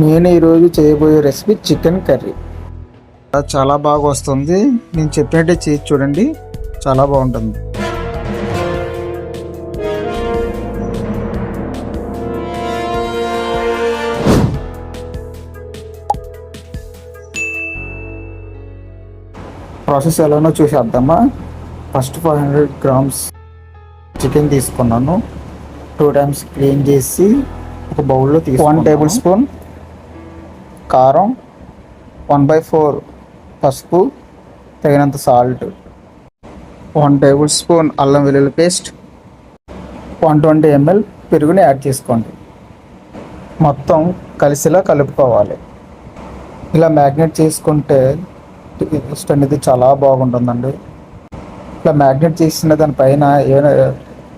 నేను ఈరోజు చేయబోయే రెసిపీ చికెన్ కర్రీ. చాలా బాగా వస్తుంది. నేను చెప్పినట్టే చేసి చూడండి, చాలా బాగుంటుంది. ప్రాసెస్ ఎలానో చూసేద్దామా. ఫస్ట్ 500 grams చికెన్ తీసుకున్నాను. 2 times క్లీన్ చేసి ఒక బౌల్లో తీసుకున్నాను. 1 tablespoon కారం, 1/4 పసుపు, తగినంత సాల్ట్, 1 tablespoon అల్లం వెల్లుల్లి పేస్ట్, 120 ml పెరుగుని యాడ్ చేసుకోండి. మొత్తం కలిసిలా కలుపుకోవాలి. ఇలా మ్యాగ్నేట్ చేసుకుంటే టేస్ట్ అనేది చాలా బాగుంటుందండి. ఇలా మ్యాగ్నేట్ చేసిన దానిపైన ఏమైనా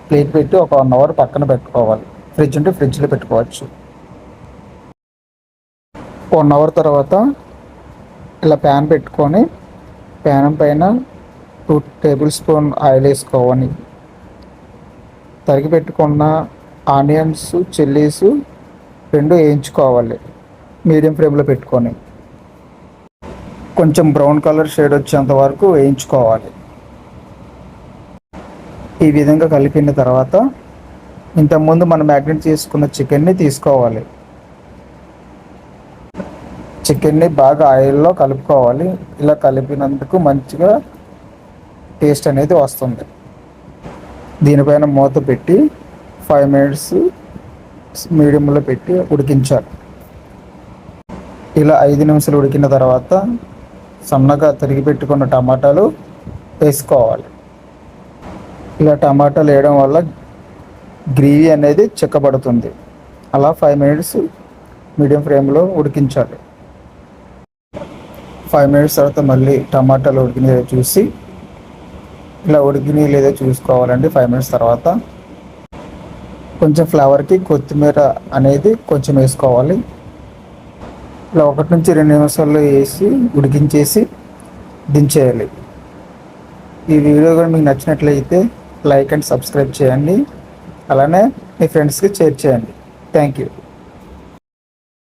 ప్లేట్ పెట్టి ఒక 1 hour పక్కన పెట్టుకోవాలి. ఫ్రిడ్జ్ ఉంటే ఫ్రిడ్జ్లో పెట్టుకోవచ్చు. 1 hour తర్వాత ఇలా ప్యాన్ పెట్టుకొని ప్యాన్ పైన 2 tablespoon ఆయిల్ వేసుకోవాలి. తరిగి పెట్టుకున్న ఆనియన్స్, చిల్లీస్ 2 వేయించుకోవాలి మీడియం ఫ్లేమ్లో పెట్టుకొని. కొంచెం బ్రౌన్ కలర్ షేడ్ వచ్చేంత వరకు వేయించుకోవాలి. ఈ విధంగా కలిపిన తర్వాత ఇంతకుముందు మనం మ్యాగ్నేట్ చేసుకున్న చికెన్ని తీసుకోవాలి. చికెన్ని బాగా ఆయిల్లో కలుపుకోవాలి. ఇలా కలిపినందుకు మంచిగా టేస్ట్ అనేది వస్తుంది. దీనిపైన మూత పెట్టి 5 minutes మీడియంలో పెట్టి ఉడికించాలి. ఇలా 5 నిమిషాలు ఉడికిన తర్వాత సన్నగా తరిగి పెట్టుకున్న టమాటాలు వేసుకోవాలి. ఇలా టమాటాలు వేయడం వల్ల గ్రేవీ అనేది చిక్కబడుతుంది. అలా 5 minutes మీడియం ఫ్లేమ్లో ఉడికించాలి. 5 minutes తర్వాత మళ్ళీ టమాటాలు ఉడికినాయో చూసి ఇలా ఉడికినాయి లేదో చూసుకోవాలండి. 5 minutes తర్వాత కొంచెం ఫ్లేవర్కి కొత్తిమీర అనేది కొంచెం వేసుకోవాలి. ఇలా 1 నుంచి 2 నిమిషాల్లో వేసి ఉడికించేసి దించేయాలి. ఈ వీడియో కూడా మీకు నచ్చినట్లయితే లైక్ అండ్ సబ్స్క్రైబ్ చేయండి. అలానే మీ ఫ్రెండ్స్కి షేర్ చేయండి. Thank you.